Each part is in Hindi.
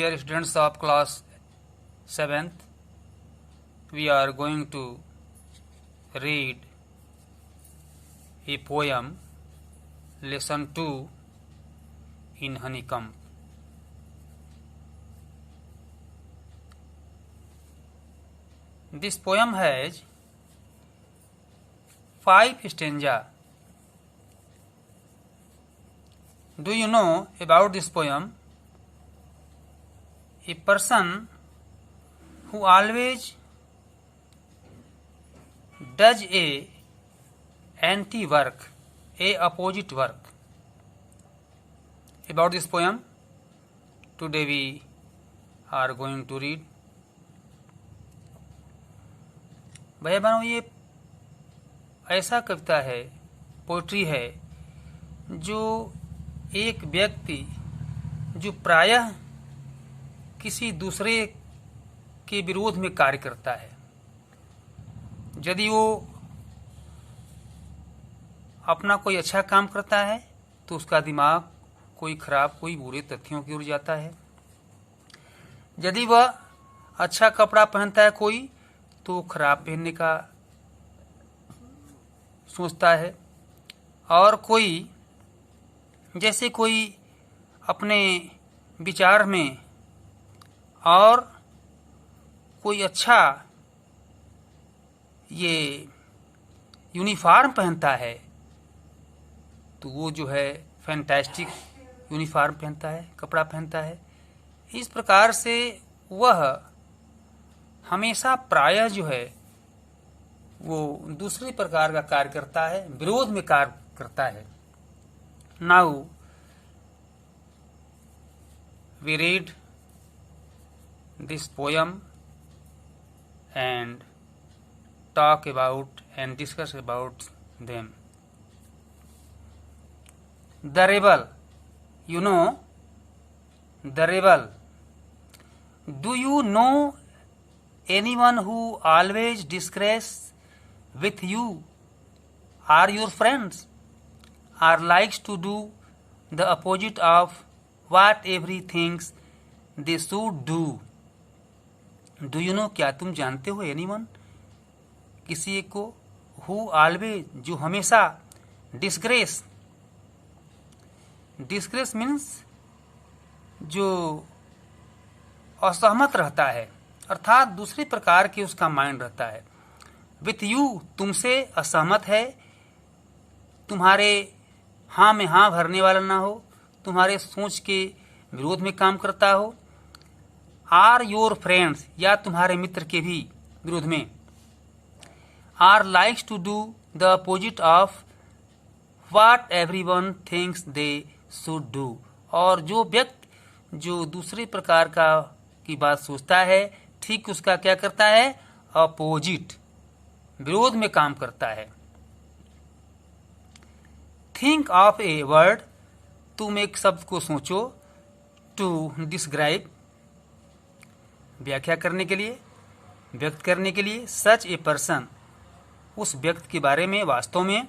Dear students of class 7th, we are going to read a poem, lesson 2 in Honeycomb. This poem has 5 stanzas. Do you know about this poem? A person who always does a anti-work, a opposite work. About this poem, today we are going to read. भैया बहनों, ये ऐसा कविता है, पोइट्री है, जो एक व्यक्ति जो प्रायः किसी दूसरे के विरोध में कार्य करता है। यदि वो अपना कोई अच्छा काम करता है तो उसका दिमाग कोई खराब, कोई बुरे तथ्यों की ओर जाता है। यदि वह अच्छा कपड़ा पहनता है कोई, तो खराब पहनने का सोचता है। और कोई, जैसे कोई अपने विचार में और कोई अच्छा ये यूनिफॉर्म पहनता है, तो वो जो है फैंटास्टिक यूनिफॉर्म पहनता है, कपड़ा पहनता है। इस प्रकार से वह हमेशा प्रायः जो है वो दूसरे प्रकार का कार्य करता है, विरोध में कार्य करता है। Now we read this poem and talk about and discuss about them. The rebel. You know, the rebel. Do you know anyone who always disagrees with you, or your friends, or likes to do the opposite of what everyone thinks they should do? Do you know, क्या तुम जानते हो एनीवन, किसी एक को, हु ऑलवेज, जो हमेशा, डिसग्रेस, डिसग्रेस मीन्स जो असहमत रहता है, अर्थात दूसरे प्रकार के उसका माइंड रहता है। विथ यू, तुमसे असहमत है, तुम्हारे हाँ में हाँ भरने वाला ना हो, तुम्हारे सोच के विरोध में काम करता हो। आर योर फ्रेंड्स, या तुम्हारे मित्र के भी विरोध में। Are likes to do the opposite of what everyone thinks they should do, और जो व्यक्ति जो दूसरे प्रकार का की बात सोचता है, ठीक उसका क्या करता है, अपोजिट, विरोध में काम करता है। थिंक ऑफ ए वर्ड, तुम एक शब्द को सोचो, टू डिस्क्राइब, व्याख्या करने के लिए, व्यक्त करने के लिए। सच ए पर्सन, उस व्यक्ति के बारे में, वास्तव में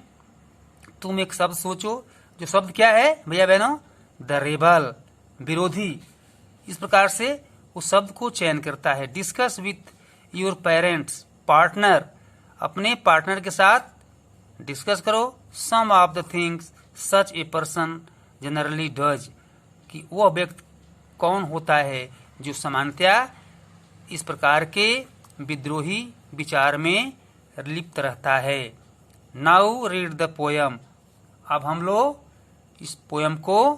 तुम एक शब्द सोचो, जो शब्द क्या है भैया बहनों, द रेबल, विरोधी। इस प्रकार से उस शब्द को चयन करता है। Discuss with your parents, partner, अपने पार्टनर के साथ डिस्कस करो। Some of the things such a person generally does, कि वह व्यक्ति कौन होता है जो सामान्यतया इस प्रकार के विद्रोही विचार में लिप्त रहता है। नाउ रीड द पोयम, अब हम लोग इस पोयम को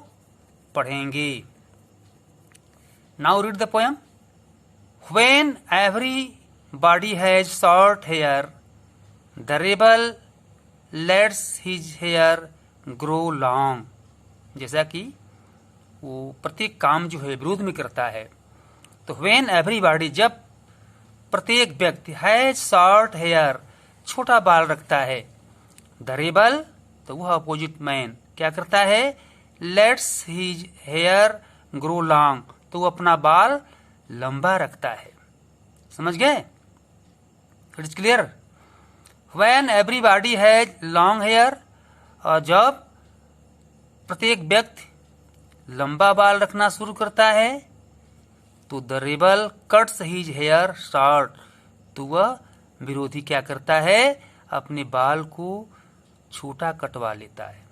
पढ़ेंगे। Now read the poem. When everybody has short hair, the rebel lets his hair grow long. जैसा कि वो प्रत्येक काम जो है विरोध में करता है। तो व्हेन एवरीबॉडी, जब प्रत्येक व्यक्ति, हैज शॉर्ट हेयर, छोटा बाल रखता है। द रेबल, तो वह अपोजिट मैन क्या करता है, lets his hair grow long, तो वो अपना बाल लंबा रखता है। समझ गए? It is clear. When everybody has long hair, और जब प्रत्येक व्यक्ति लंबा बाल रखना शुरू करता है, तो the rebel cuts his hair short, तो वह विरोधी क्या करता है, अपने बाल को छोटा कटवा लेता है।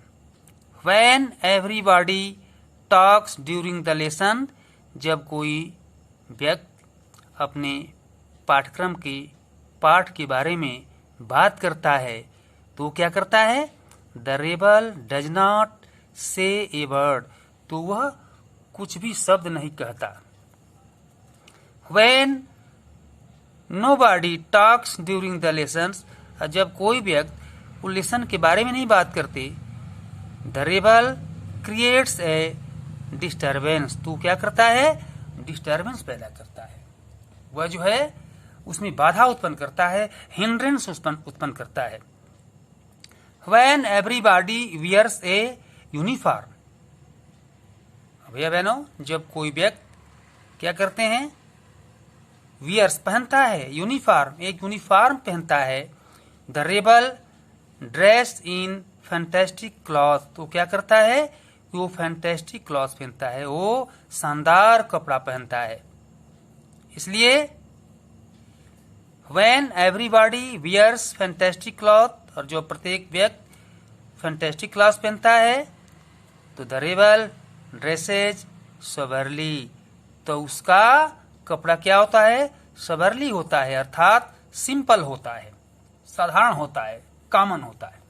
When everybody talks during the lesson, जब कोई व्यक्ति अपने पाठ्यक्रम के पाठ के बारे में बात करता है तो क्या करता है, द रेबल डज नॉट से ए वर्ड, तो वह कुछ भी शब्द नहीं कहता। When nobody talks during the lessons, जब कोई व्यक्ति उस लेसन के बारे में नहीं बात करते, the rebel creates a disturbance, तो क्या करता है, डिस्टर्बेंस पैदा करता है। वह जो है उसमें बाधा उत्पन्न करता है, हिंड्रेंस उत्पन्न करता है। When everybody wears a uniform, भैया बहनों, जब कोई व्यक्ति क्या करते हैं, वियर्स पहनता है, यूनिफॉर्म, एक यूनिफॉर्म पहनता है, the rebel dress in fantastic cloth, तो क्या करता है, वो फैंटेस्टिक क्लॉथ पहनता है, वो शानदार कपड़ा पहनता है। इसलिए When everybody wears fantastic cloth, और जो प्रत्येक व्यक्ति फैंटेस्टिक क्लॉथ पहनता है, तो द रेबल ड्रेसेज सोबरली, तो उसका कपड़ा क्या होता है, सोबरली होता है, अर्थात सिंपल होता है, साधारण होता है, कॉमन होता है।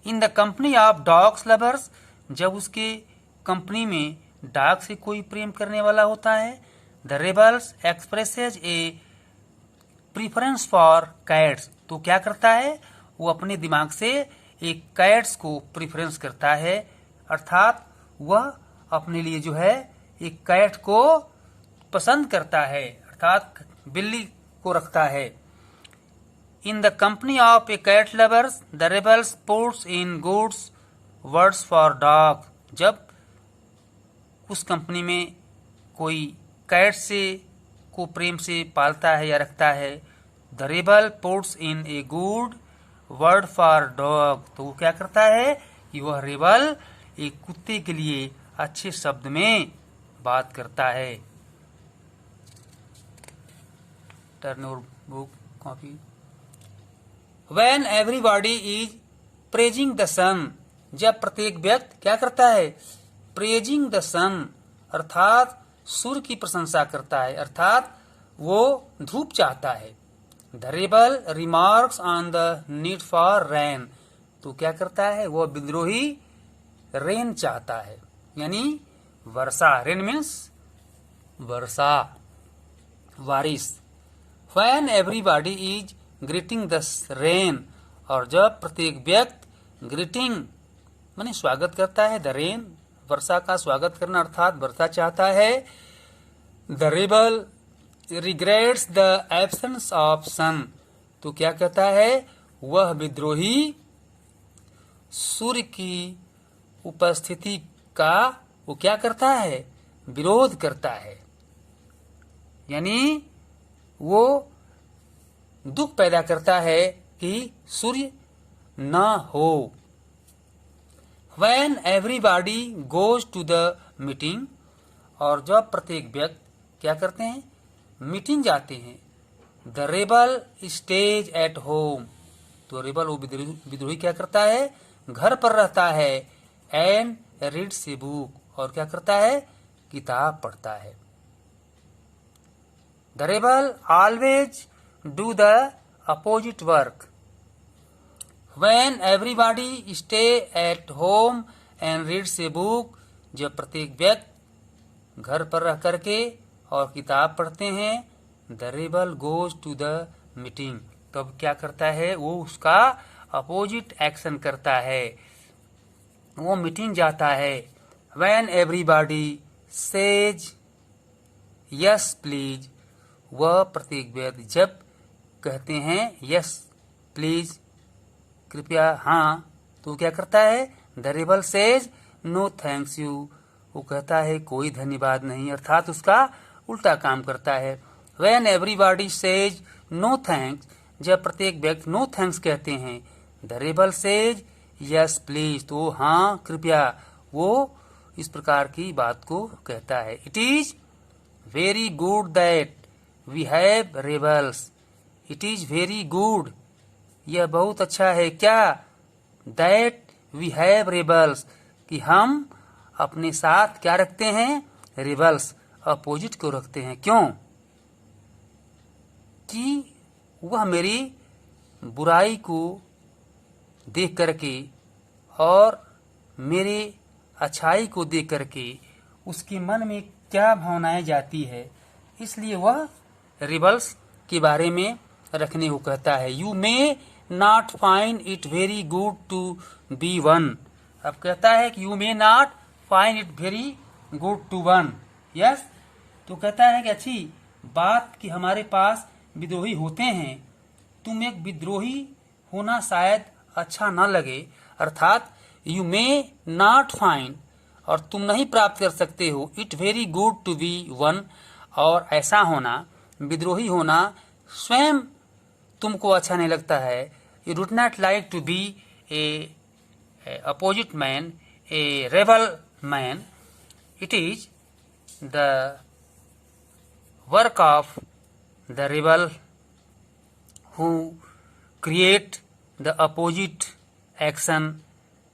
In the company of dogs lovers, जब उसके कंपनी में डॉग से कोई प्रेम करने वाला होता है, the rebels expresses A preference for cats, तो क्या करता है, वो अपने दिमाग से एक कैट्स को प्रीफरेंस करता है, अर्थात वह अपने लिए जो है एक कैट को पसंद करता है, अर्थात बिल्ली को रखता है। In the company of a cat lovers, the rebels puts in goods words for dog, जब उस कंपनी में कोई कैट से को प्रेम से पालता है या रखता है, the rebel puts in a good word for dog, तो वो क्या करता है कि वह रेबल एक कुत्ते के लिए अच्छे शब्द में बात करता है। Turn your book copy. When everybody is praising the sun, जब प्रत्येक व्यक्ति क्या करता है, प्रेजिंग द सन, अर्थात सूर्य की प्रशंसा करता है, अर्थात वो धूप चाहता है। The rebel remarks on the need for rain, तो क्या करता है, वो विद्रोही रेन चाहता है, यानी वर्षा, रेन मीन्स वर्षा, बारिश। When everybody is greeting the rain, और जब प्रत्येक व्यक्ति ग्रीटिंग माने स्वागत करता है, द रेन वर्षा का स्वागत करना अर्थात वर्षा चाहता है, the rebel regrets the absence of sun, तो क्या कहता है, वह विद्रोही सूर्य की उपस्थिति का वो क्या करता है, विरोध करता है, यानी वो दुख पैदा करता है कि सूर्य न हो। When everybody goes to the meeting, और जब प्रत्येक व्यक्ति क्या करते हैं, मीटिंग जाते हैं, the rebel stage at home, तो रेबल वो विद्रोही क्या करता है, घर पर रहता है, एंड रीड्स ए बुक, और क्या करता है, किताब पढ़ता है। The rebel always do the opposite work. When everybody stay at home and reads a book, जब प्रत्येक व्यक्ति घर पर रह करके और किताब पढ़ते हैं, the rebel goes to the meeting, तब क्या करता है, वो उसका अपोजिट एक्शन करता है, वो मीटिंग जाता है। When everybody says yes please, वह प्रत्येक व्यक्ति जब कहते हैं यस प्लीज, कृपया हाँ, तो क्या करता है, the rebel says no thanks you, वो कहता है कोई धन्यवाद नहीं, अर्थात उसका उल्टा काम करता है। When everybody says no thanks, जब प्रत्येक व्यक्ति नो थैंक्स कहते हैं, the rebel says yes please, तो हाँ कृपया, वो इस प्रकार की बात को कहता है। It is very good that we have rebels. It is very good. यह बहुत अच्छा है क्या? That we have rebels. कि हम अपने साथ क्या रखते हैं? rebels. अपोजिट को रखते हैं. क्यों? कि वह मेरी बुराई को देख करके और मेरे अच्छाई को देख करके उसके मन में क्या भावनाएं जाती है, इसलिए वह रिबल्स के बारे में रखने को कहता है. You may not find it very good to be one. अब कहता है कि you may not find it very good to one. Yes, तो कहता है कि अच्छी बात कि हमारे पास विद्रोही होते हैं, तुम एक विद्रोही होना शायद अच्छा न लगे. अर्थात यू मे नॉट फाइंड, और तुम नहीं प्राप्त कर सकते हो, it very good to be one, और ऐसा होना, विद्रोही होना स्वयं तुमको अच्छा नहीं लगता है. You do not like to be a opposite man, a rebel man. It is the work of the rebel who create the opposite action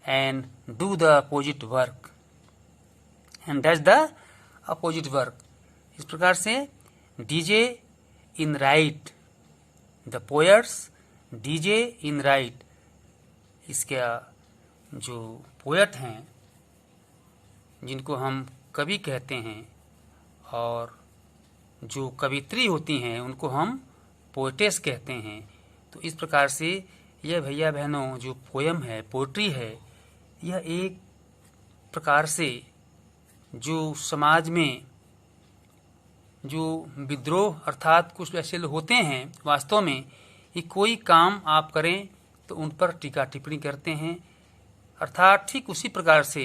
and do the opposite work and does the opposite work. इस प्रकार से DJ in right, the poets DJ in right. इसके जो पोएट हैं, जिनको हम कवि कहते हैं, और जो कवित्री होती हैं उनको हम पोएटेस कहते हैं. तो इस प्रकार से यह भैया बहनों जो पोयम है, पोएट्री है, यह एक प्रकार से जो समाज में जो विद्रोह अर्थात कुछ ऐसे लोग होते हैं वास्तव में कि कोई काम आप करें तो उन पर टीका टिप्पणी करते हैं. अर्थात ठीक उसी प्रकार से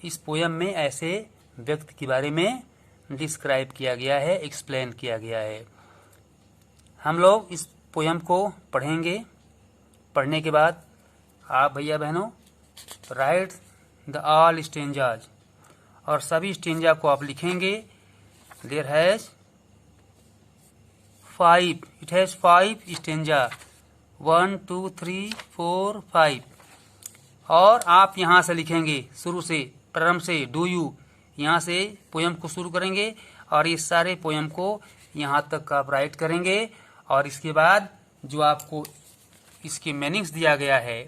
इस पोयम में ऐसे व्यक्ति के बारे में डिस्क्राइब किया गया है, एक्सप्लेन किया गया है. हम लोग इस पोयम को पढ़ेंगे. पढ़ने के बाद आप भैया बहनों राइट द ऑल स्टेंजाज, और सभी स्टेंजा को आप लिखेंगे. There has 5, it has 5 stanza, 1 2 3 4 5. और आप यहाँ से लिखेंगे, शुरू से, प्रारंभ से, डू यू, यहाँ से पोयम को शुरू करेंगे और इस सारे पोयम को यहाँ तक आप राइट करेंगे. और इसके बाद जो आपको इसके मीनिंग्स दिया गया है,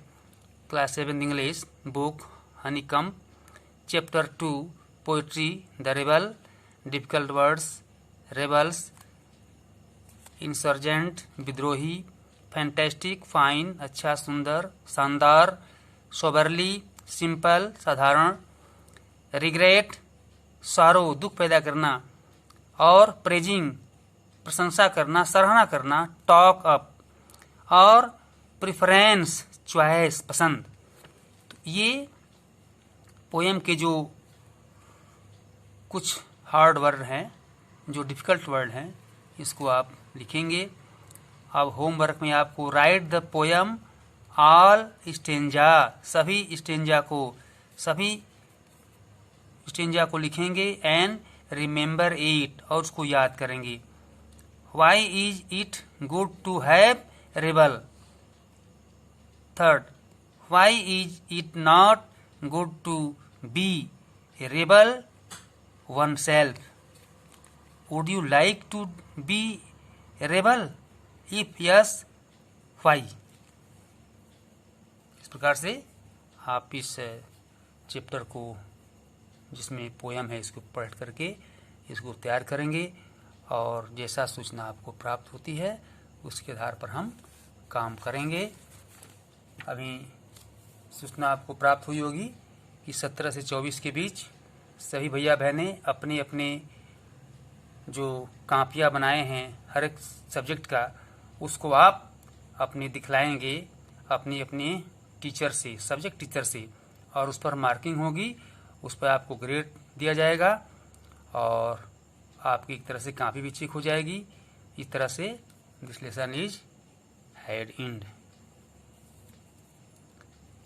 class 7 English book honeycomb, chapter 2 poetry, the rebel, difficult words, rebels, insurgent विद्रोही, फैंटेस्टिक फाइन अच्छा सुंदर शानदार, सोबरली सिंपल साधारण, रिग्रेट सारो दुख पैदा करना, और प्रेजिंग प्रशंसा करना, सराहना करना, टॉक अप, और प्रिफरेंस चॉइस पसंद. तो ये पोयम के जो कुछ हार्ड वर्ड हैं, जो डिफिकल्ट वर्ड हैं, इसको आप लिखेंगे. अब होमवर्क में आपको write the poem all stanza, सभी स्टेंजा को लिखेंगे. एंड रिमेंबर इट, और उसको याद करेंगे. Why is it good to have rebel. Third, why is it not good to be a rebel oneself. Would you like to be a rebel? If yes, why. इस प्रकार से आप इस चैप्टर को, जिसमें पोयम है, इसको पढ़ करके इसको तैयार करेंगे. और जैसा सूचना आपको प्राप्त होती है उसके आधार पर हम काम करेंगे. अभी सूचना आपको प्राप्त हुई होगी कि 17 से 24 के बीच सभी भैया बहनें अपने अपने जो कापियाँ बनाए हैं हर एक सब्जेक्ट का, उसको आप अपने दिखलाएंगे अपने अपने टीचर से, सब्जेक्ट टीचर से, और उस पर मार्किंग होगी. उस पर आपको ग्रेड दिया जाएगा और आपकी एक तरह से कापी भी चेक हो जाएगी. इस तरह से this lesson is had and.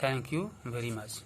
Thank you very much.